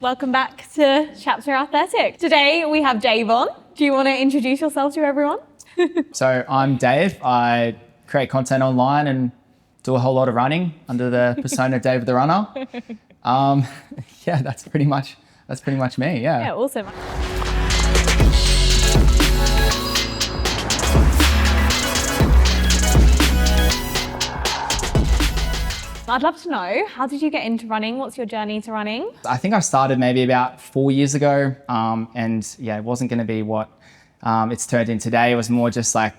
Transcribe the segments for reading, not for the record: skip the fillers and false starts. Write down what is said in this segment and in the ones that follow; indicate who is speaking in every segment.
Speaker 1: Welcome back to Chapter Athletic. Today we have Dave on. Do you want to introduce yourself to everyone?
Speaker 2: So I'm Dave. I create content online and do a whole lot of running under the persona Dave the Runner. Yeah, that's pretty much me.
Speaker 1: Yeah, awesome. I'd love to know, how did you get into running? What's your journey to running?
Speaker 2: I think I started maybe about 4 years ago, and yeah, it wasn't going to be what it's turned into today. It was more just like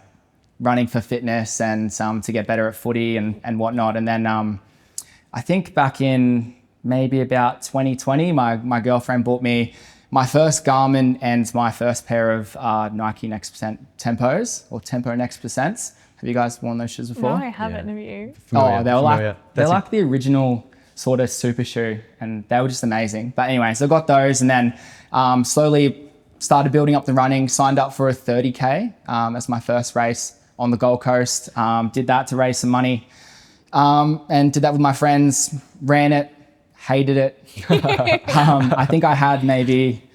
Speaker 2: running for fitness and to get better at footy and whatnot. And then I think back in maybe about 2020, my girlfriend bought me my first Garmin and my first pair of Nike Next Percent Tempos, or Tempo Next Percents. Have you guys worn those shoes before?
Speaker 1: No, I haven't. Have you?
Speaker 2: Oh, they're like the original sort of super shoe, and they were just amazing. But anyway, so I got those, and then slowly started building up the running. Signed up for a 30K as my first race on the Gold Coast. Did that to raise some money, and did that with my friends. Ran it, hated it. I think I had maybe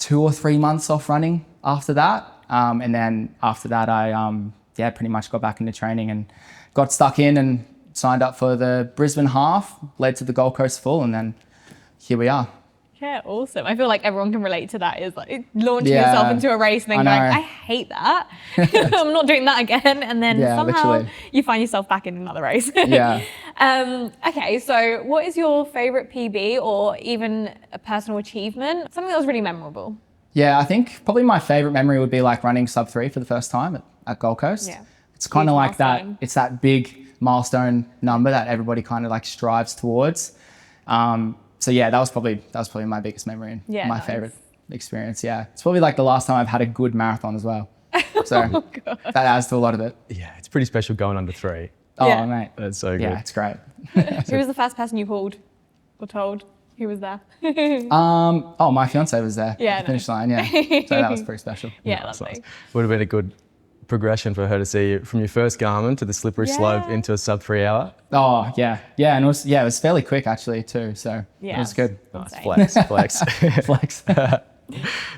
Speaker 2: 2 or 3 months off running after that, and then after that I pretty much got back into training and got stuck in and signed up for the Brisbane half, led to the Gold Coast full, and then here we are.
Speaker 1: Yeah, awesome. I feel like everyone can relate to that, is like launching yourself into a race and then going, I hate that. I'm not doing that again. And then somehow literally you find yourself back in another race.
Speaker 2: Yeah.
Speaker 1: Okay, so what is your favorite PB or even a personal achievement? Something that was really memorable.
Speaker 2: Yeah, I think probably my favorite memory would be like running sub 3 for the first time at Gold Coast. Yeah. It's kind of like that. It's that big milestone number that everybody kind of like strives towards. So yeah, that was probably my biggest memory and my favorite experience. Yeah, it's probably like the last time I've had a good marathon as well. So that adds to a lot of it.
Speaker 3: Yeah, it's pretty special going under 3.
Speaker 2: Oh mate,
Speaker 3: that's so good.
Speaker 2: Yeah, it's great.
Speaker 1: Who was the first person you called or told? Who was there?
Speaker 2: My fiance was there.
Speaker 1: Yeah,
Speaker 2: at the finish line. Yeah, so that was pretty special.
Speaker 1: Yeah, lovely.
Speaker 3: Would have been a good progression for her to see you from your first Garmin to the slippery slope into a sub 3 hour.
Speaker 2: Oh yeah, and it was fairly quick actually too. So it was good.
Speaker 3: Nice. Flex.
Speaker 2: Flex.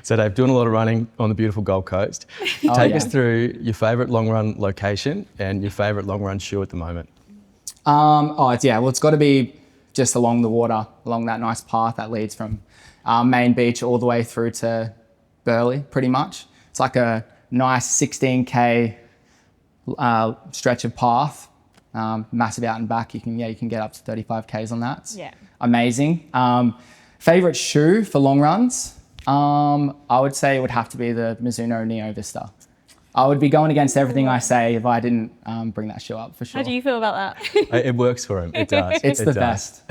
Speaker 3: So Dave, doing a lot of running on the beautiful Gold Coast. Take us through your favourite long run location and your favourite long run shoe at the moment.
Speaker 2: It's got to be just along the water, along that nice path that leads from Main Beach all the way through to Burleigh, pretty much. It's like a nice 16K stretch of path, massive out and back. You can get up to 35Ks on that. It's amazing. Favorite shoe for long runs? I would say it would have to be the Mizuno Neo Vista. I would be going against everything I say if I didn't bring that shoe up, for sure.
Speaker 1: How do you feel about that?
Speaker 3: It works for him. It does.
Speaker 2: It's the best.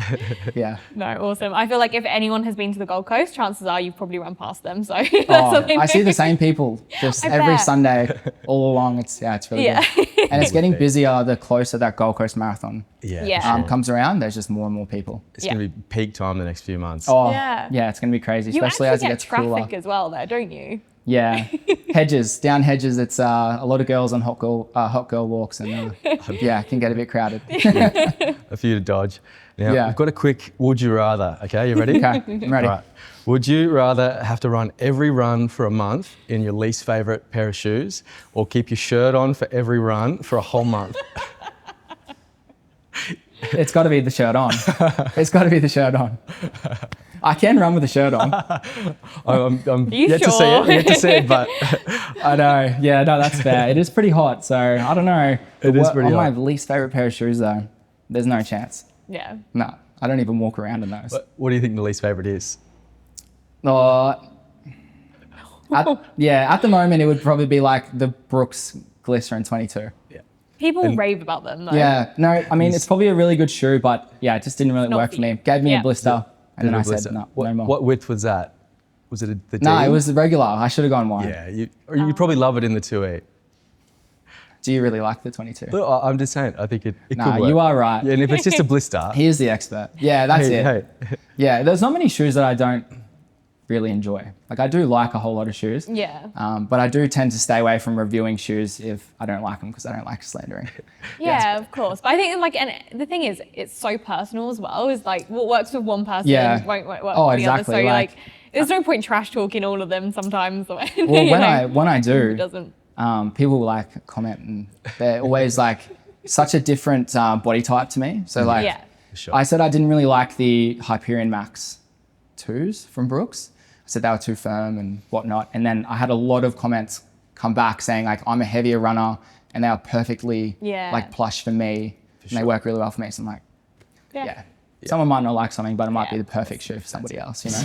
Speaker 2: Yeah.
Speaker 1: No, awesome. I feel like if anyone has been to the Gold Coast, chances are you've probably run past them. So
Speaker 2: I see the same people just every Sunday all along. It's really good. And it's getting busier the closer that Gold Coast Marathon comes around. There's just more and more people.
Speaker 3: It's going to be peak time the next few months.
Speaker 2: Oh, yeah, it's going to be crazy, especially as it gets cooler.
Speaker 1: You actually get traffic as well there, don't you?
Speaker 2: Yeah, down hedges. It's a lot of girls on hot girl walks, and it can get a bit crowded.
Speaker 3: A few to dodge. Now we've got a quick would you rather. Okay, you ready?
Speaker 2: Okay, I'm ready.
Speaker 3: Right. Would you rather have to run every run for a month in your least favourite pair of shoes, or keep your shirt on for every run for a whole month?
Speaker 2: It's got to be the shirt on. It's got to be the shirt on. I can run with the shirt on.
Speaker 3: I'm yet to see it, but
Speaker 2: I know. Yeah, no, that's fair. It is pretty hot, so I don't know.
Speaker 3: It is pretty hot.
Speaker 2: On my least favourite pair of shoes, though, there's no chance.
Speaker 1: Yeah.
Speaker 2: No, I don't even walk around in those.
Speaker 3: What do you think the least favourite is?
Speaker 2: At the moment, it would probably be like the Brooks Glycerin 22.
Speaker 3: Yeah.
Speaker 1: People rave about them, though.
Speaker 2: Yeah, no, I mean, it's probably a really good shoe, but it just didn't really work for me. Gave me a blister, and then I said, no more.
Speaker 3: What width was that? Was it the D?
Speaker 2: No, it was the regular. I should have gone wide.
Speaker 3: Yeah, you probably love it in the 2E.
Speaker 2: Do you really like the 22?
Speaker 3: Look, I'm just saying, I think it could work.
Speaker 2: You are right.
Speaker 3: Yeah, and if it's just a blister.
Speaker 2: He is the expert. Yeah, that's it.
Speaker 3: Hey.
Speaker 2: Yeah, there's not many shoes that I don't really enjoy. Like I do like a whole lot of shoes.
Speaker 1: Yeah.
Speaker 2: But I do tend to stay away from reviewing shoes if I don't like them because I don't like slandering.
Speaker 1: Yeah, of course. But I think like, and the thing is, it's so personal as well. Is like what works with one person won't work with the
Speaker 2: exactly.
Speaker 1: other. So like there's no point trash talking all of them sometimes.
Speaker 2: Well, when I do, people like comment and they're always like such a different body type to me. So like I said I didn't really like the Hyperion Max 2s from Brooks. I said they were too firm and whatnot. And then I had a lot of comments come back saying like I'm a heavier runner and they are perfectly like plush for me and they work really well for me. So I'm like, someone might not like something, but it might be the perfect shoe for somebody else, you know?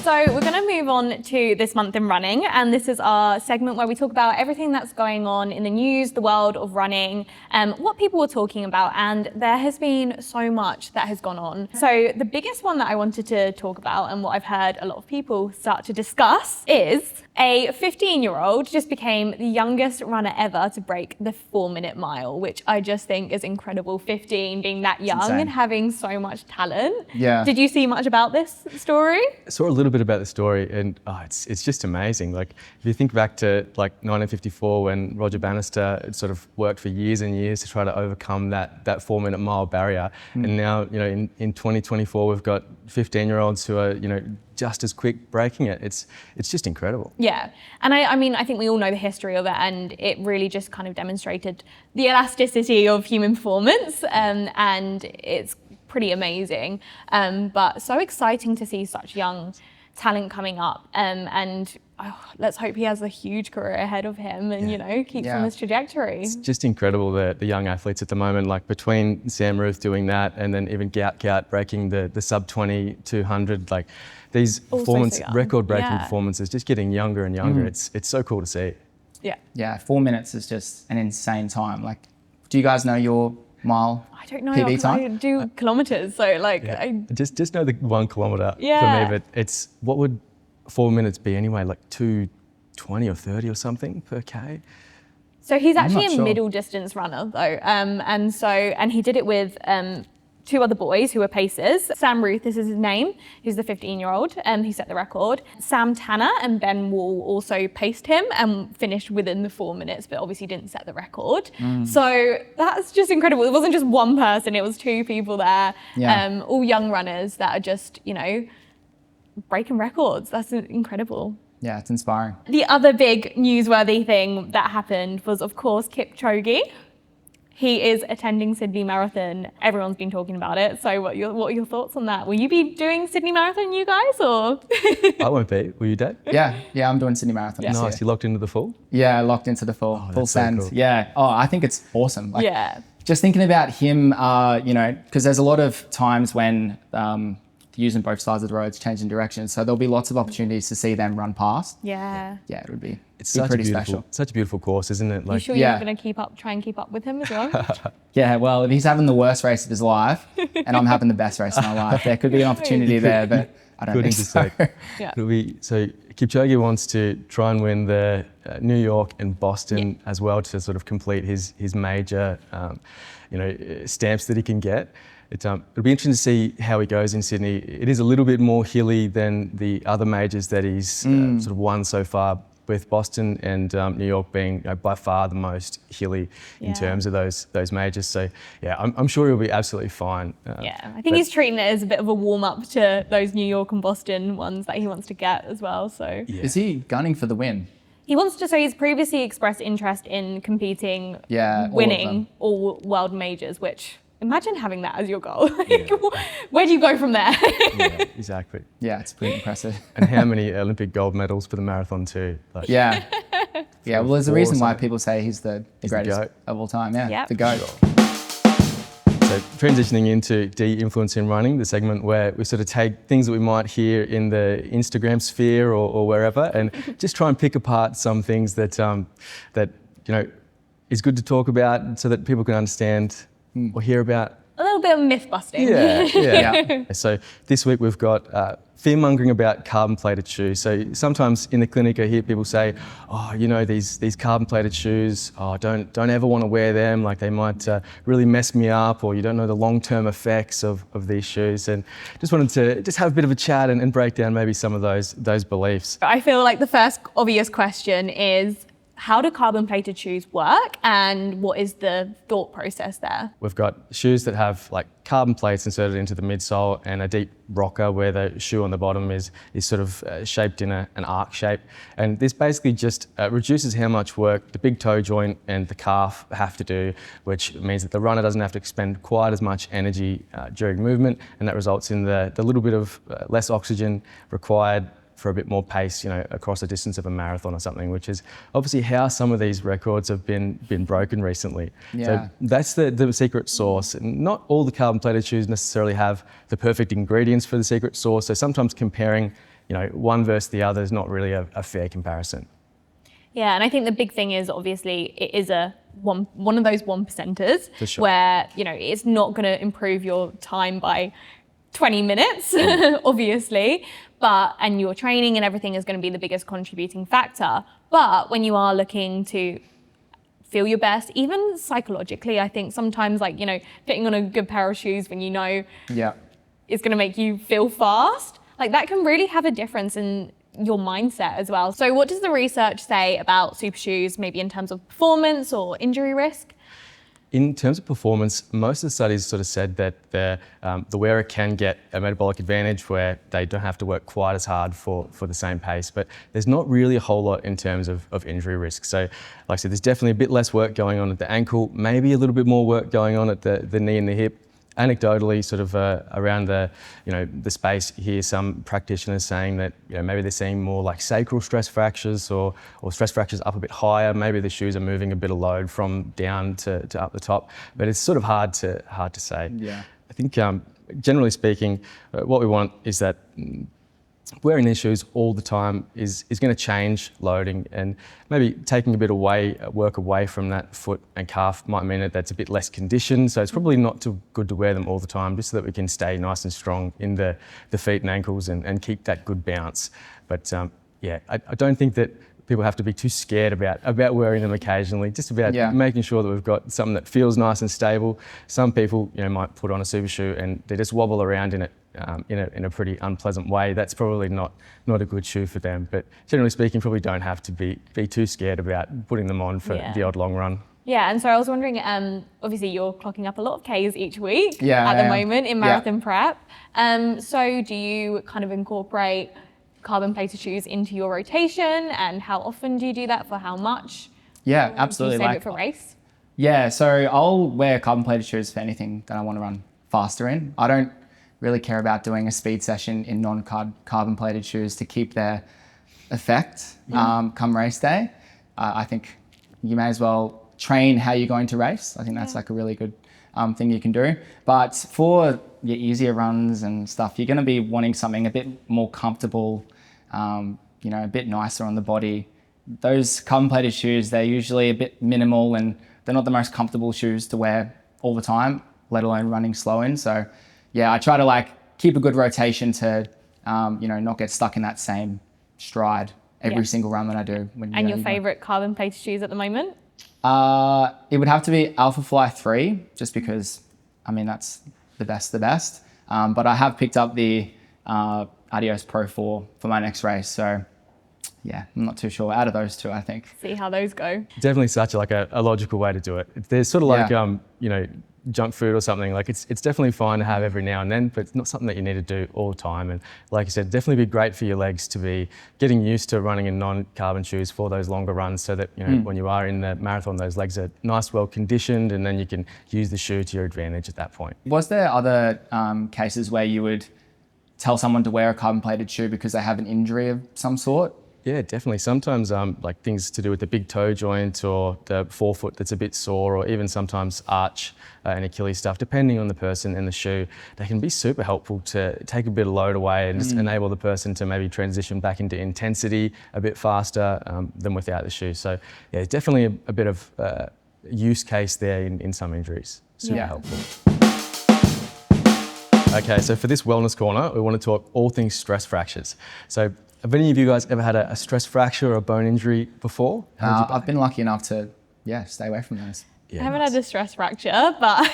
Speaker 1: So we're going to move on to this month in running, and this is our segment where we talk about everything that's going on in the news, the world of running, what people were talking about, and there has been so much that has gone on. So the biggest one that I wanted to talk about, and what I've heard a lot of people start to discuss, is a 15-year-old just became the youngest runner ever to break the 4-minute mile, which I just think is incredible. 15, being that young and having so much talent.
Speaker 2: Yeah.
Speaker 1: Did you see much about this story?
Speaker 3: I saw a little bit about the story, and it's just amazing. Like if you think back to like 1954 when Roger Bannister had sort of worked for years and years to try to overcome that 4-minute mile barrier, and now in 2024 we've got 15-year-olds who are just as quick breaking it. It's just incredible.
Speaker 1: Yeah, and I mean, I think we all know the history of it, and it really just kind of demonstrated the elasticity of human performance, and it's pretty amazing. But so exciting to see such young talent coming up, and let's hope he has a huge career ahead of him and keeps on this trajectory. It's
Speaker 3: just incredible the young athletes at the moment, like between Sam Ruth doing that and then even Gout breaking the sub 20 200, like these record breaking performances, just getting younger and younger. It's so cool to see.
Speaker 2: Yeah, 4 minutes is just an insane time. Like, do you guys know your mile
Speaker 1: I don't know,
Speaker 2: PB time?
Speaker 1: I do kilometers, so like
Speaker 3: I just know the 1 kilometer for
Speaker 1: Yeah.
Speaker 3: me, but it's what would 4 minutes be anyway, like 2:20 or 30 or something per K?
Speaker 1: So he's actually
Speaker 2: not
Speaker 1: a
Speaker 2: sure.
Speaker 1: middle distance runner though, and he did it with 2 other boys who were pacers. Sam Ruth, this is his name, who's the 15-year-old, who set the record. Sam Tanner and Ben Wall also paced him and finished within the 4 minutes, but obviously didn't set the record. So that's just incredible. It wasn't just one person, it was 2 people there, all young runners that are just, breaking records. That's incredible.
Speaker 2: Yeah, it's inspiring.
Speaker 1: The other big newsworthy thing that happened was, of course, Kipchoge. He is attending Sydney Marathon. Everyone's been talking about it. So what are your thoughts on that? Will you be doing Sydney Marathon, you guys, or?
Speaker 3: I won't be. Will you, Dave?
Speaker 2: Yeah, I'm doing Sydney Marathon this year.
Speaker 3: Nice. You locked into the full?
Speaker 2: Yeah, locked into the full send. So cool. Yeah. Oh, I think it's awesome. Like, just thinking about him, because there's a lot of times when using both sides of the roads, changing directions. So there'll be lots of opportunities to see them run past.
Speaker 1: Yeah.
Speaker 2: Yeah, it would be.
Speaker 3: It's
Speaker 2: pretty special.
Speaker 3: Such a beautiful course, isn't it?
Speaker 1: Like, you sure you're not going to try and keep up with him as well?
Speaker 2: Yeah, well, if he's having the worst race of his life and I'm having the best race of my life, there could be an opportunity there, but I don't think so.
Speaker 3: So Kipchoge wants to try and win the New York and Boston as well to sort of complete his major, stamps that he can get. It'll be interesting to see how he goes in Sydney. It is a little bit more hilly than the other majors that he's sort of won so far, with Boston and New York being by far the most hilly in terms of those majors. So yeah, I'm sure he'll be absolutely fine.
Speaker 1: I think he's treating it as a bit of a warm up to those New York and Boston ones that he wants to get as well. So
Speaker 2: is he gunning for the win?
Speaker 1: He wants to. So he's previously expressed interest in competing, winning all world majors, which. Imagine having that as your goal. Where do you go from there?
Speaker 3: Yeah, exactly.
Speaker 2: Yeah, it's pretty impressive.
Speaker 3: And how many Olympic gold medals for the marathon too? Like,
Speaker 2: yeah, well, there's a reason why people say he's the greatest of all time. Yeah, the GOAT.
Speaker 3: So transitioning into de-influencing running, the segment where we sort of take things that we might hear in the Instagram sphere or wherever, and just try and pick apart some things that is good to talk about so that people can understand or hear about
Speaker 1: a little bit of myth busting.
Speaker 3: Yeah. So this week we've got fear mongering about carbon plated shoes. So sometimes in the clinic I hear people say, oh, you know, these carbon plated shoes, oh, don't ever want to wear them, like they might really mess me up, or you don't know the long-term effects of these shoes. And just wanted to just have a bit of a chat and break down maybe some of those beliefs.
Speaker 1: I feel like the first obvious question is, how do carbon plated shoes work and what is the thought process there?
Speaker 3: We've got shoes that have like carbon plates inserted into the midsole and a deep rocker where the shoe on the bottom is sort of shaped in an arc shape. And this basically just reduces how much work the big toe joint and the calf have to do, which means that the runner doesn't have to expend quite as much energy during movement, and that results in the little bit of less oxygen required for a bit more pace, you know, across a distance of a marathon or something, which is obviously how some of these records have been broken recently.
Speaker 2: Yeah.
Speaker 3: So that's the secret sauce. And not all the carbon plated shoes necessarily have the perfect ingredients for the secret sauce. So sometimes comparing, you know, one versus the other is not really a fair comparison.
Speaker 1: Yeah, and I think the big thing is obviously it is one of those 1%ers
Speaker 3: For sure.
Speaker 1: where, you know, it's not going to improve your time by 20 minutes, obviously, and your training and everything is going to be the biggest contributing factor. But when you are looking to feel your best, even psychologically, I think sometimes, like, you know, putting on a good pair of shoes when you know it's going to make you feel fast, like that can really have a difference in your mindset as well. So what does the research say about super shoes, maybe in terms of performance or injury risk?
Speaker 3: In terms of performance, most of the studies sort of said that the wearer can get a metabolic advantage where they don't have to work quite as hard for the same pace, but there's not really a whole lot in terms of injury risk. So like I said, there's definitely a bit less work going on at the ankle, maybe a little bit more work going on at the knee and the hip. Anecdotally, sort of around the space here, some practitioners saying that, you know, maybe they're seeing more like sacral stress fractures or stress fractures up a bit higher. Maybe the shoes are moving a bit of load from down to up the top, but it's sort of hard to say.
Speaker 2: Yeah.
Speaker 3: I think generally speaking, what we want is that wearing these shoes all the time is going to change loading, and maybe taking a bit work away from that foot and calf might mean that that's a bit less conditioned. So it's probably not too good to wear them all the time, just so that we can stay nice and strong in the feet and ankles and keep that good bounce. But yeah, I don't think that people have to be too scared about wearing them occasionally, just about making sure that we've got something that feels nice and stable. Some people, you know, might put on a super shoe and they just wobble around in it in a pretty unpleasant way. That's probably not a good shoe for them. But generally speaking, probably don't have to be too scared about putting them on for the odd long run.
Speaker 1: Yeah, and so I was wondering, obviously you're clocking up a lot of Ks each week
Speaker 2: at
Speaker 1: the moment in marathon prep. So do you kind of incorporate carbon plated shoes into your rotation, and how often do you do that, for how much?
Speaker 2: Yeah, absolutely.
Speaker 1: Do you save it for race?
Speaker 2: Yeah, so I'll wear carbon plated shoes for anything that I want to run faster in. I don't really care about doing a speed session in non-carbon plated shoes to keep their effect come race day. I think you may as well train how you're going to race. I think that's like a really good thing you can do. But for your easier runs and stuff, you're going to be wanting something a bit more comfortable, you know, a bit nicer on the body. Those carbon plated shoes, they're usually a bit minimal and they're not the most comfortable shoes to wear all the time, let alone running slow in. So yeah, I try to like keep a good rotation to, you know, not get stuck in that same stride every single run that I do.
Speaker 1: And your favorite carbon plated shoes at the moment?
Speaker 2: It would have to be Alpha Fly 3, just because, I mean, that's the best. But I have picked up the Adios Pro 4 for my next race. So yeah, I'm not too sure. Out of those two, I think.
Speaker 1: See how those go.
Speaker 3: Definitely such a logical way to do it. There's sort of like, you know, junk food or something. Like it's definitely fine to have every now and then, but it's not something that you need to do all the time. And like you said, definitely be great for your legs to be getting used to running in non-carbon shoes for those longer runs, so that, you know, when you are in the marathon, those legs are nice, well conditioned, and then you can use the shoe to your advantage at that point.
Speaker 2: Was there other cases where you would tell someone to wear a carbon plated shoe because they have an injury of some sort?
Speaker 3: Yeah, definitely. Sometimes like things to do with the big toe joint or the forefoot that's a bit sore, or even sometimes arch and Achilles stuff, depending on the person and the shoe, they can be super helpful to take a bit of load away and just enable the person to maybe transition back into intensity a bit faster than without the shoe. So yeah, definitely a bit of use case there in some injuries. Super helpful. Okay, so for this wellness corner, we want to talk all things stress fractures. So have any of you guys ever had a stress fracture or a bone injury before?
Speaker 2: I've been lucky enough to, stay away from those.
Speaker 3: Yeah,
Speaker 1: I haven't
Speaker 3: nice.
Speaker 1: had a stress fracture, but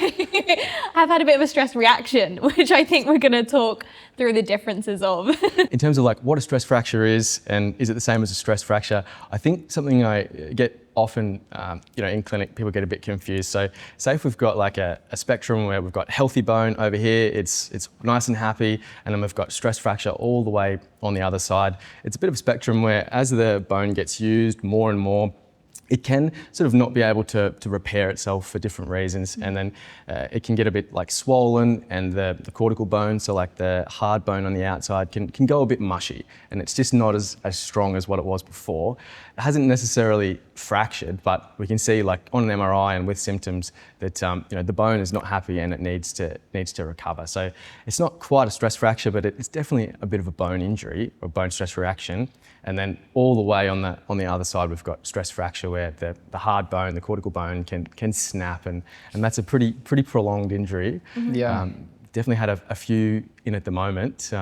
Speaker 1: I've had a bit of a stress reaction, which I think we're going to talk through the differences of.
Speaker 3: In terms of like what a stress fracture is, and is it the same as a stress fracture? I think something I get often, in clinic, people get a bit confused. So say if we've got like a spectrum where we've got healthy bone over here, it's nice and happy, and then we've got stress fracture all the way on the other side. It's a bit of a spectrum where as the bone gets used more and more, it can sort of not be able to repair itself for different reasons, and then it can get a bit like swollen, and the cortical bone, so like the hard bone on the outside, can go a bit mushy, and it's just not as strong as what it was before. It hasn't necessarily fractured, but we can see like on an MRI and with symptoms that the bone is not happy and it needs to recover. So it's not quite a stress fracture, but it's definitely a bit of a bone injury or bone stress reaction. And then all the way on the other side, we've got stress fracture where the hard bone, the cortical bone can snap, and that's a pretty prolonged injury.
Speaker 2: Yeah.
Speaker 3: Definitely had a few in at the moment,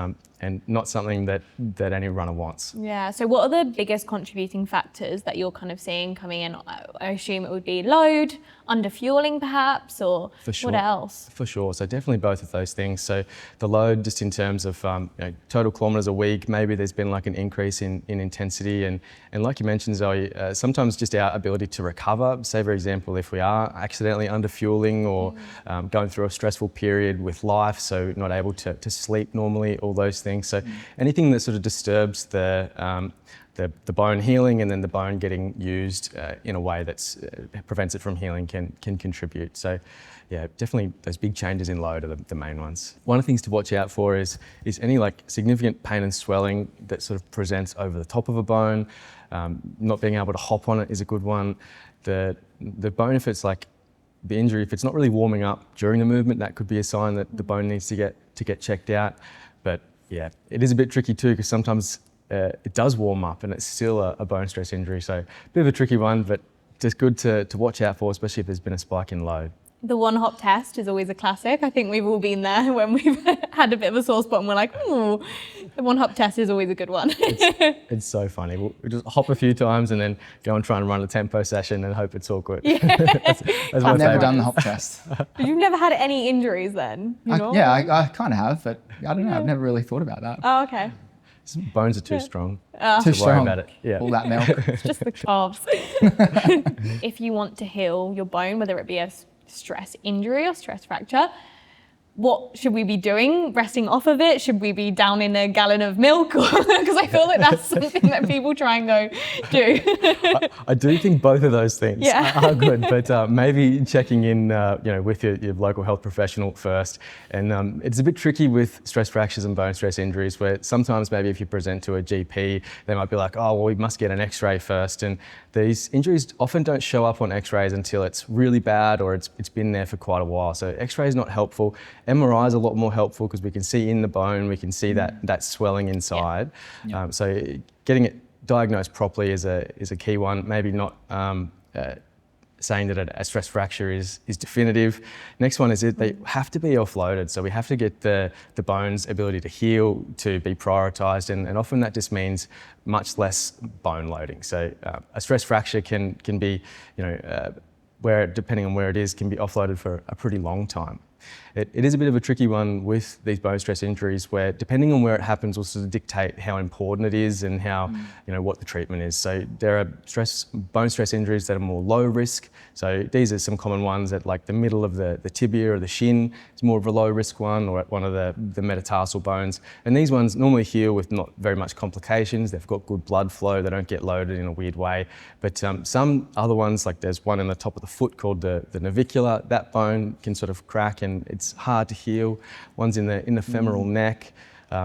Speaker 3: and not something that any runner wants.
Speaker 1: Yeah, so what are the biggest contributing factors that you're kind of seeing coming in? I assume it would be load, under-fueling perhaps, or
Speaker 3: For sure.
Speaker 1: what else?
Speaker 3: For sure. So definitely both of those things. So the load, just in terms of total kilometres a week, maybe there's been like an increase in intensity, and like you mentioned, Zoe, sometimes just our ability to recover. Say, for example, if we are accidentally under-fueling or going through a stressful period with life, so not able to sleep normally, all those things. So anything that sort of disturbs the bone healing and then the bone getting used in a way that prevents it from healing can contribute. So yeah, definitely those big changes in load are the main ones. One of the things to watch out for is any like significant pain and swelling that sort of presents over the top of a bone. Not being able to hop on it is a good one. The bone, if it's like the injury, if it's not really warming up during the movement, that could be a sign that the bone needs to get checked out. But yeah, it is a bit tricky too, because sometimes it does warm up and it's still a bone stress injury. So a bit of a tricky one, but just good to watch out for, especially if there's been a spike in load.
Speaker 1: The one hop test is always a classic. I think we've all been there when we've had a bit of a sore spot and we're like, ooh, the one hop test is always a good one.
Speaker 3: It's so funny. We'll just hop a few times and then go and try and run a tempo session and hope it's all good.
Speaker 1: Yeah.
Speaker 3: That's my
Speaker 2: I've never
Speaker 3: favourite.
Speaker 2: done the hop test.
Speaker 1: You've never had any injuries then? You know?
Speaker 2: I kind of have, but I don't know. I've never really thought about that.
Speaker 1: Oh, okay.
Speaker 3: Bones are too strong.
Speaker 2: Too
Speaker 3: to worry
Speaker 2: strong.
Speaker 3: about it. Yeah.
Speaker 2: All that milk.
Speaker 1: It's just the calves. If you want to heal your bone, whether it be a stress injury or stress fracture, what should we be doing? Resting off of it? Should we be down in a gallon of milk? Because I feel like that's something that people try and go do.
Speaker 3: I do think both of those things are good, but maybe checking in, with your local health professional first. And it's a bit tricky with stress fractures and bone stress injuries, where sometimes maybe if you present to a GP, they might be like, oh, well, we must get an X-ray first. And these injuries often don't show up on X-rays until it's really bad or it's been there for quite a while. So X-ray is not helpful. MRI is a lot more helpful because we can see in the bone, we can see that swelling inside.
Speaker 2: Yeah.
Speaker 3: So getting it diagnosed properly is a key one. Maybe not saying that a stress fracture is definitive. Next one is they have to be offloaded. So we have to get the bone's ability to heal to be prioritised, and often that just means much less bone loading. So a stress fracture can be, where depending on where it is, can be offloaded for a pretty long time. It is a bit of a tricky one with these bone stress injuries, where depending on where it happens will sort of dictate how important it is and how, what the treatment is. So there are bone stress injuries that are more low risk. So these are some common ones at like the middle of the tibia or the shin. It's more of a low risk one, or at one of the metatarsal bones. And these ones normally heal with not very much complications. They've got good blood flow. They don't get loaded in a weird way. But some other ones, like there's one in the top of the foot called the navicular. That bone can sort of crack and it's hard to heal. One's in the femoral neck.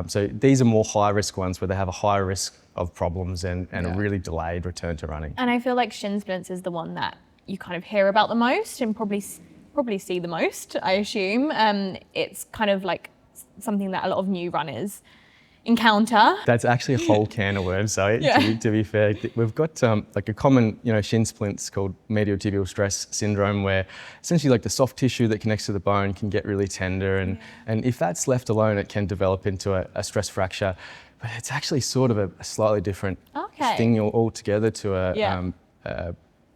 Speaker 3: So these are more high risk ones where they have a higher risk of problems and a really delayed return to running.
Speaker 1: And I feel like shin splints is the one that you kind of hear about the most and probably see the most, I assume. It's kind of like something that a lot of new runners encounter?
Speaker 3: That's actually a whole can of worms, Zoe, to be fair. We've got like a common, shin splints called medial tibial stress syndrome, where essentially like the soft tissue that connects to the bone can get really tender. And if that's left alone, it can develop into a stress fracture. But it's actually sort of a slightly different thing altogether to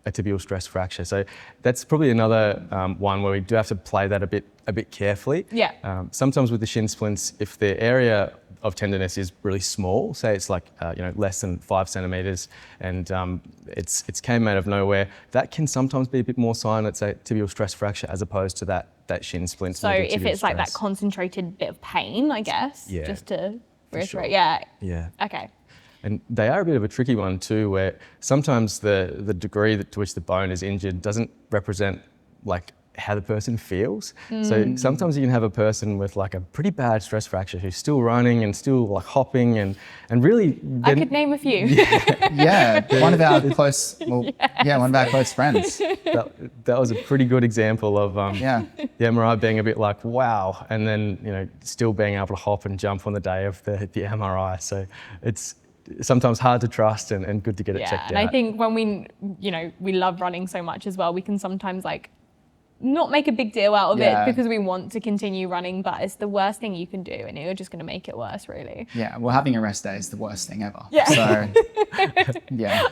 Speaker 3: a tibial stress fracture. So that's probably another one where we do have to play that a bit carefully.
Speaker 1: Yeah.
Speaker 3: Sometimes with the shin splints, if the area of tenderness is really small, say it's like less than 5 centimeters, and it's came out of nowhere, that can sometimes be a bit more sign, let's say, tibial stress fracture, as opposed to that shin splint.
Speaker 1: So if it's like that concentrated bit of pain, I guess, just to reiterate.
Speaker 3: Sure. Yeah.
Speaker 1: Okay.
Speaker 3: And they are a bit of a tricky one too, where sometimes the degree to which the bone is injured doesn't represent like how the person feels. So sometimes you can have a person with like a pretty bad stress fracture who's still running and still like hopping and really.
Speaker 1: I could name a few.
Speaker 2: One of our close, one of our close friends.
Speaker 3: That was a pretty good example of the MRI being a bit like, wow, and then still being able to hop and jump on the day of the MRI. So it's sometimes hard to trust and good to get it checked out.
Speaker 1: And I think when we love running so much as well, we can sometimes like not make a big deal out of it because we want to continue running, but it's the worst thing you can do, and you're just going to make it worse, really.
Speaker 2: Yeah, well, having a rest day is the worst thing ever.
Speaker 1: Yeah.
Speaker 2: So,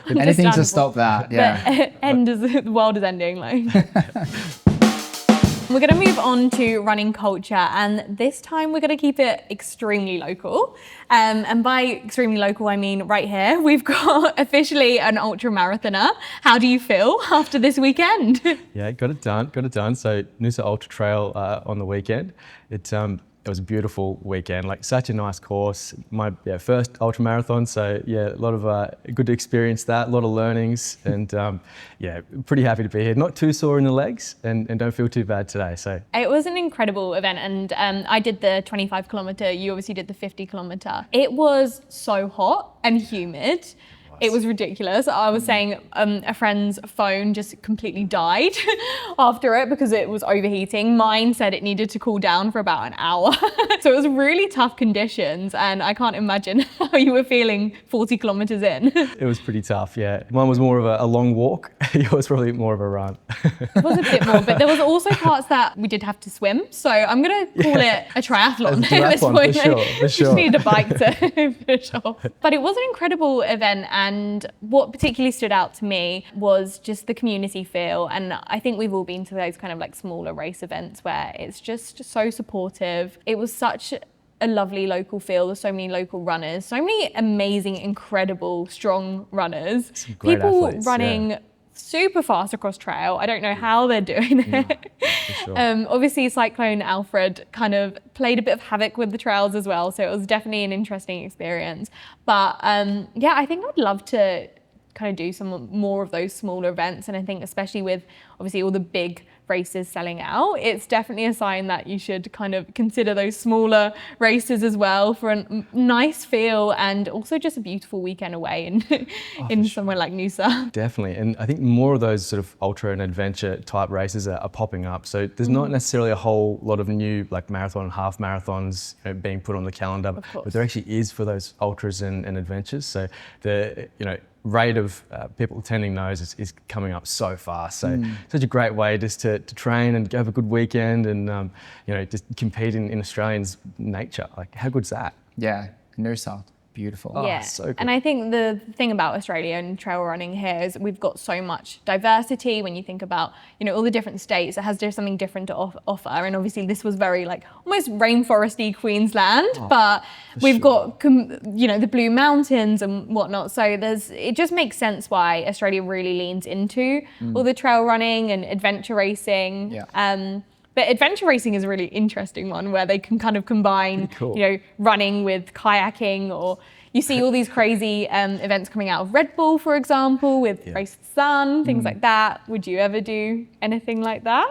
Speaker 2: anything to stop that. Yeah.
Speaker 1: The world is ending. Like. We're going to move on to running culture, and this time we're going to keep it extremely local. And by extremely local, I mean right here. We've got officially an ultra marathoner. How do you feel after this weekend?
Speaker 3: Yeah, got it done. So Noosa Ultra Trail on the weekend. It was a beautiful weekend, like such a nice course. My first ultra marathon, so a lot of good to experience that, a lot of learnings, and pretty happy to be here. Not too sore in the legs, and don't feel too bad today. So
Speaker 1: it was an incredible event, and I did the 25 kilometer. You obviously did the 50 kilometer. It was so hot and humid. It was ridiculous. I was saying a friend's phone just completely died after it because it was overheating. Mine said it needed to cool down for about an hour. So it was really tough conditions, and I can't imagine how you were feeling 40 kilometers in.
Speaker 3: It was pretty tough, yeah. Mine was more of a long walk. Yours probably more of a run.
Speaker 1: It was a bit more, but there was also parts that we did have to swim. So I'm going to call it a triathlon at this point.
Speaker 3: For sure.
Speaker 1: Just needed a bike to finish off. But it was an incredible event, and what particularly stood out to me was just the community feel. And I think we've all been to those kind of like smaller race events where it's just so supportive. It was such a lovely local feel. There's so many local runners, so many amazing, incredible, strong runners.
Speaker 3: Some great
Speaker 1: people
Speaker 3: athletes,
Speaker 1: running super fast across trail. I don't know how they're doing it.
Speaker 3: For sure.
Speaker 1: Obviously, Cyclone Alfred kind of played a bit of havoc with the trails as well, so it was definitely an interesting experience. But I think I'd love to kind of do some more of those smaller events, and I think especially with obviously all the big races selling out, it's definitely a sign that you should kind of consider those smaller races as well for a nice feel, and also just a beautiful weekend away in somewhere like Noosa.
Speaker 3: Definitely, and I think more of those sort of ultra and adventure type races are popping up. So there's not necessarily a whole lot of new like marathon and half marathons being put on the calendar, but there actually is for those ultras and adventures. So the rate of people attending those is coming up so fast. So such a great way just to train and have a good weekend, and just compete in Australians' nature. Like, how good's that?
Speaker 2: Yeah, Noosa, beautiful.
Speaker 1: Yeah,
Speaker 3: so cool.
Speaker 1: And I think the thing about Australia and trail running here is we've got so much diversity. When you think about all the different states, it has just something different to offer. And obviously this was very like almost rainforesty Queensland, but we've got the Blue Mountains and whatnot. So it just makes sense why Australia really leans into all the trail running and adventure racing.
Speaker 2: Yeah.
Speaker 1: But adventure racing is a really interesting one where they can kind of combine,
Speaker 3: cool.
Speaker 1: Running with kayaking, or you see all these crazy events coming out of Red Bull, for example, with Race to the Sun, things like that. Would you ever do anything like that?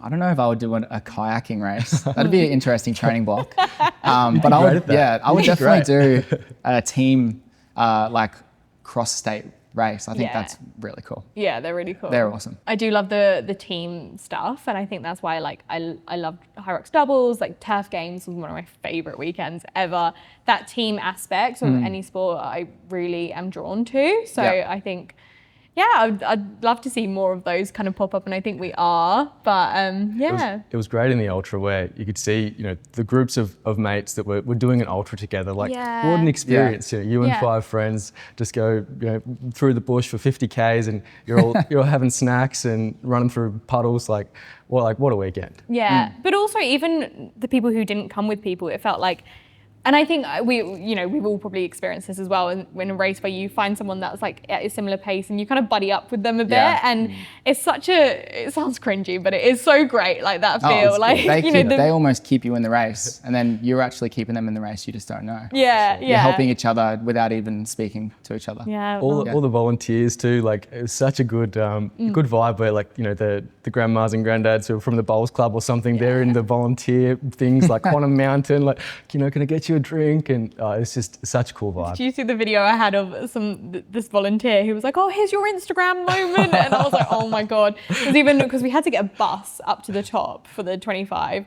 Speaker 2: I don't know if I would do a kayaking race. That'd be an interesting training block. But I would definitely do a team like cross-state race. I think
Speaker 1: Yeah.
Speaker 2: that's really cool.
Speaker 1: Yeah, they're really cool.
Speaker 2: They're awesome.
Speaker 1: I do love the team stuff, and I think that's why I love High Rocks doubles. Like Turf Games was one of my favorite weekends ever. That team aspect of any sport I really am drawn to. So
Speaker 2: Yeah.
Speaker 1: I think, yeah, I'd love to see more of those kind of pop up, and I think we are. But yeah.
Speaker 3: It was great in the ultra where you could see, the groups of mates that were doing an ultra together. Like,
Speaker 1: Yeah.
Speaker 3: what an experience! You and
Speaker 1: Yeah.
Speaker 3: 5 friends just go, through the bush for 50 k's, and you're having snacks and running through puddles. What a weekend!
Speaker 1: Yeah, but also even the people who didn't come with people, it felt like, and I think we've all probably experienced this as well. In a race where you find someone that's like at a similar pace and you kind of buddy up with them a bit,
Speaker 2: Yeah.
Speaker 1: and it sounds cringy, but it is so great. Like that
Speaker 2: Oh,
Speaker 1: feel,
Speaker 2: it's
Speaker 1: like
Speaker 2: good. They almost keep you in the race, and then you're actually keeping them in the race. You just don't know.
Speaker 1: yeah,
Speaker 2: You're helping each other without even speaking to each other.
Speaker 1: Yeah,
Speaker 3: All the volunteers too. Like, it was such a good good vibe where, like, the grandmas and granddads who are from the bowls club or something, they're in the volunteer things like Quantum Mountain, like, can I get you a drink? And it's just such a cool vibe.
Speaker 1: Did you see the video I had of this volunteer who was like, "Oh, here's your Instagram moment," and I was like, "Oh my god!" Because we had to get a bus up to the top for the 25.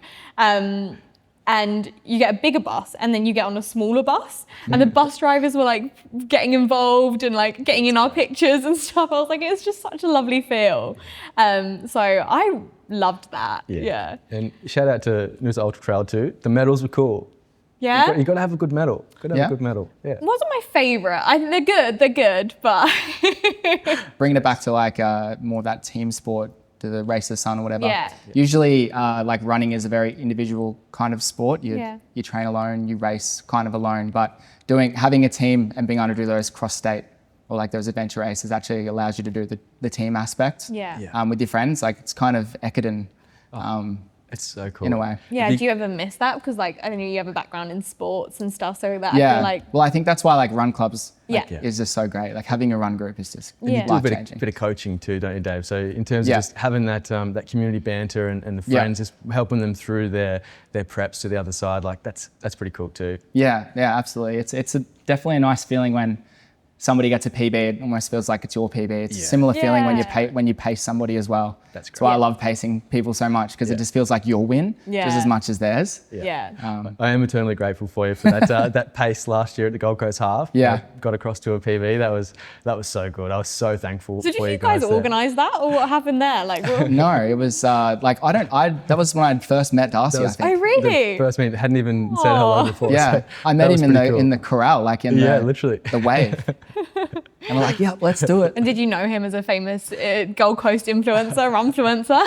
Speaker 1: And you get a bigger bus and then you get on a smaller bus, and the bus drivers were like getting involved and like getting in our pictures and stuff. I was like, it's just such a lovely feel. So I loved that. Yeah.
Speaker 3: And shout out to Noosa Ultra Trail too. The medals were cool.
Speaker 1: Yeah.
Speaker 3: You got to have a good medal. Got to have
Speaker 2: Yeah.
Speaker 3: a good medal. Yeah.
Speaker 1: It wasn't my favourite. They're good, but
Speaker 2: Bringing it back to like more that team sport, to the race of the sun or whatever.
Speaker 1: Yeah.
Speaker 2: Usually, like running is a very individual kind of sport.
Speaker 1: Yeah.
Speaker 2: You train alone, you race kind of alone, but having a team and being able to do those cross-state or like those adventure races actually allows you to do the team aspect.
Speaker 1: Yeah.
Speaker 2: With your friends. Like, it's kind of Ekiden.
Speaker 3: It's so cool.
Speaker 2: In a way.
Speaker 1: Yeah, do you ever miss that? Because like, I don't know, you have a background in sports and stuff, so that I
Speaker 2: Yeah.
Speaker 1: feel like,
Speaker 2: Well, I think that's why like run clubs
Speaker 1: Yeah.
Speaker 2: is just so great. Like, having a run group is just
Speaker 1: Yeah.
Speaker 3: Do a
Speaker 2: life-changing.
Speaker 3: bit of coaching too, don't you, Dave? So in terms
Speaker 2: Yeah.
Speaker 3: of just having that community banter and the
Speaker 2: Yeah.
Speaker 3: friends, just helping them through their preps to the other side, like that's pretty cool too.
Speaker 2: Yeah, absolutely. It's definitely a nice feeling when somebody gets a PB. It almost feels like it's your PB. It's a similar feeling when you pace somebody as well.
Speaker 3: That's
Speaker 2: That's why I
Speaker 3: great.
Speaker 2: love pacing people so much, because it just feels like your win
Speaker 1: Yeah.
Speaker 2: just as much as theirs.
Speaker 1: yeah.
Speaker 3: I am eternally grateful for you for that that pace last year at the Gold Coast Half.
Speaker 2: Yeah.
Speaker 3: Got across to a PB. That was so good. I was so thankful
Speaker 1: So
Speaker 3: for
Speaker 1: did
Speaker 3: you
Speaker 1: you guys
Speaker 3: there.
Speaker 1: organise that, or what happened there? Like,
Speaker 2: No, it was like that was when I first met Darcy, I
Speaker 3: was-
Speaker 2: think.
Speaker 1: oh really?
Speaker 3: The first meet, hadn't even said hello before.
Speaker 2: Yeah,
Speaker 3: so
Speaker 2: I
Speaker 3: that
Speaker 2: met
Speaker 3: was
Speaker 2: him
Speaker 3: pretty cool.
Speaker 2: in the corral, like in
Speaker 3: literally.
Speaker 2: the wave. And we're like, yeah, let's do it.
Speaker 1: And did you know him as a famous Gold Coast influencer, rumfluencer?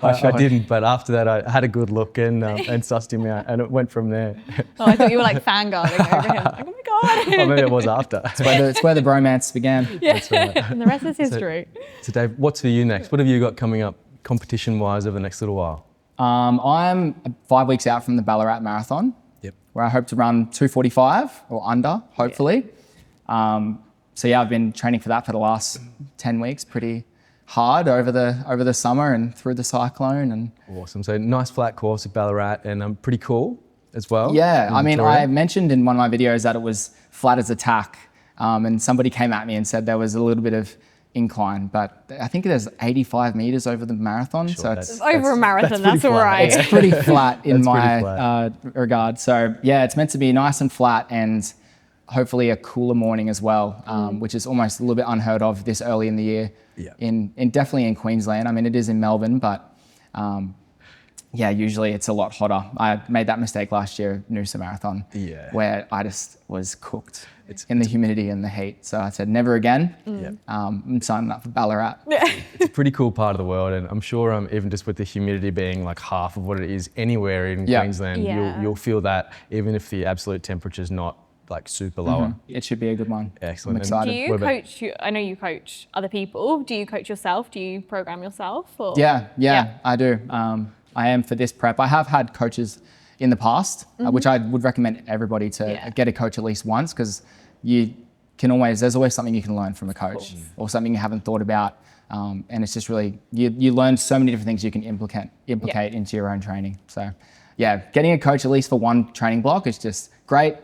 Speaker 3: I didn't, but after that, I had a good look and sussed him out, and it went from there.
Speaker 1: Oh, I thought you were like fangirling over him. Like, oh my god.
Speaker 3: Or maybe it was after.
Speaker 2: It's where the bromance began.
Speaker 1: Yeah.
Speaker 3: That's right.
Speaker 1: And the rest is history.
Speaker 3: So Dave, what's for you next? What have you got coming up competition-wise over the next little while?
Speaker 2: I'm 5 weeks out from the Ballarat Marathon,
Speaker 3: Yep.
Speaker 2: where I hope to run 2:45 or under, hopefully. So yeah, I've been training for that for the last 10 weeks, pretty hard over the summer and through the cyclone. And
Speaker 3: Awesome. So nice flat course at Ballarat, and pretty cool as well.
Speaker 2: yeah,
Speaker 3: in
Speaker 2: I mean,
Speaker 3: Victoria.
Speaker 2: I mentioned in one of my videos that it was flat as a tack, and somebody came at me and said there was a little bit of incline, but I think there's 85 meters over the marathon, so
Speaker 3: that's-
Speaker 2: it's
Speaker 1: Over a marathon,
Speaker 3: pretty
Speaker 1: that's all
Speaker 3: flat.
Speaker 1: right.
Speaker 2: it's pretty flat in
Speaker 3: That's pretty
Speaker 2: my
Speaker 3: flat.
Speaker 2: regard. So yeah, it's meant to be nice and flat, and hopefully a cooler morning as well, which is almost a little bit unheard of this early in the year.
Speaker 3: Yeah.
Speaker 2: In definitely in Queensland. I mean, it is in Melbourne, but yeah, usually it's a lot hotter. I made that mistake last year at Noosa Marathon,
Speaker 3: Yeah.
Speaker 2: where I just was cooked in the humidity and the heat. So I said, never again.
Speaker 3: Yeah.
Speaker 2: I'm signing up for Ballarat.
Speaker 3: It's a pretty cool part of the world, and I'm sure even just with the humidity being like half of what it is anywhere in
Speaker 2: Yeah.
Speaker 3: Queensland,
Speaker 1: Yeah.
Speaker 3: you'll feel that even if the absolute temperature's not like super lower.
Speaker 2: It should be a good one.
Speaker 3: Excellent.
Speaker 2: I'm
Speaker 3: And
Speaker 2: excited.
Speaker 1: Do you
Speaker 3: What about-
Speaker 1: coach? I know you coach other people. Do you coach yourself? Do you program yourself? Or?
Speaker 2: Yeah, I do. I am for this prep. I have had coaches in the past, which I would recommend everybody to
Speaker 1: Yeah.
Speaker 2: get a coach at least once, because there's always something you can learn from a coach or something you haven't thought about. And it's just really, you learn so many different things you can implicate into your own training. So yeah, getting a coach at least for one training block is just great.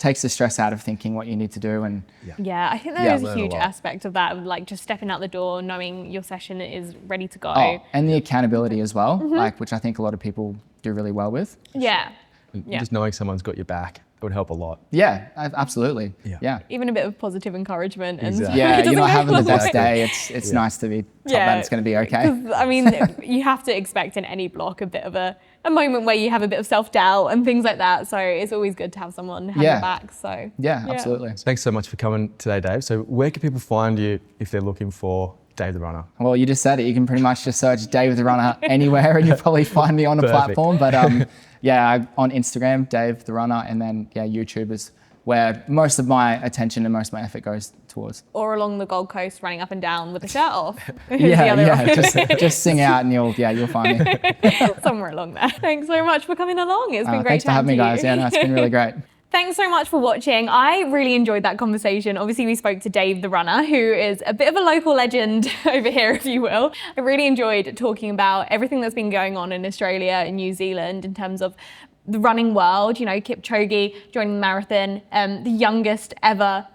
Speaker 2: takes the stress out of thinking what you need to do. And
Speaker 1: Yeah, I think there is a
Speaker 3: learn a
Speaker 1: huge
Speaker 3: lot.
Speaker 1: aspect of that, of like just stepping out the door, knowing your session is ready to go.
Speaker 2: and the accountability as well, like which I think a lot of people do really well with.
Speaker 1: Yeah.
Speaker 3: And
Speaker 1: Yeah.
Speaker 3: just knowing someone's got your back, it would help a lot.
Speaker 2: Yeah, absolutely.
Speaker 3: Yeah.
Speaker 2: Yeah.
Speaker 1: Even a bit of positive encouragement. And
Speaker 3: Exactly.
Speaker 2: Yeah,
Speaker 1: it
Speaker 2: you're
Speaker 1: doesn't
Speaker 2: not
Speaker 1: go
Speaker 2: having the
Speaker 1: well.
Speaker 2: best day. It's nice to be told that it's going to be okay.
Speaker 1: 'Cause, I mean, you have to expect in any block a bit of a moment where you have a bit of self-doubt and things like that. So it's always good to have someone have
Speaker 2: Yeah.
Speaker 1: your back. So
Speaker 2: Yeah, absolutely.
Speaker 3: Thanks so much for coming today, Dave. So where can people find you if they're looking for Dave the Runner?
Speaker 2: Well, you just said it. You can pretty much just search Dave the Runner anywhere and you'll probably find me on a
Speaker 3: Perfect.
Speaker 2: platform. But yeah, on Instagram, Dave the Runner, and then YouTube is where most of my attention and most of my effort goes towards.
Speaker 1: or along the Gold Coast running up and down with the shirt off. Here's
Speaker 2: Yeah,
Speaker 1: the other
Speaker 2: yeah. Just sing out and you'll find me.
Speaker 1: somewhere along there. Thanks so much for coming along. It's been great
Speaker 2: Thanks for having me,
Speaker 1: chatting to
Speaker 2: guys.
Speaker 1: you.
Speaker 2: Yeah, no, it's been really great.
Speaker 1: Thanks so much for watching. I really enjoyed that conversation. Obviously, we spoke to Dave the Runner, who is a bit of a local legend over here, if you will. I really enjoyed talking about everything that's been going on in Australia and New Zealand in terms of the running world. You know, Kipchoge joining the marathon, the youngest ever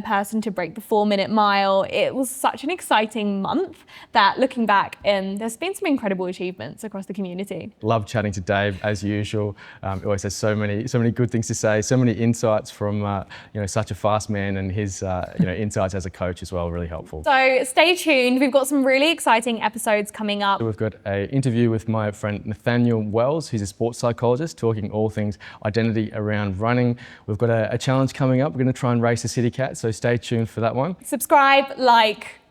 Speaker 1: person to break the 4-minute mile. It was such an exciting month that looking back, there's been some incredible achievements across the community.
Speaker 3: Love chatting to Dave as usual. He always has so many good things to say, so many insights from such a fast man, and his insights as a coach as well, really helpful.
Speaker 1: So stay tuned. We've got some really exciting episodes coming up.
Speaker 3: We've got an interview with my friend Nathaniel Wells, who's a sports psychologist, talking all things identity around running. We've got a challenge coming up. We're going to try and race a city cat, so stay tuned for that one.
Speaker 1: Subscribe, like,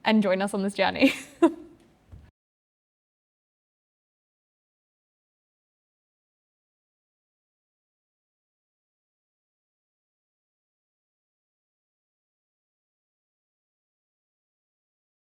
Speaker 1: and join us on this journey.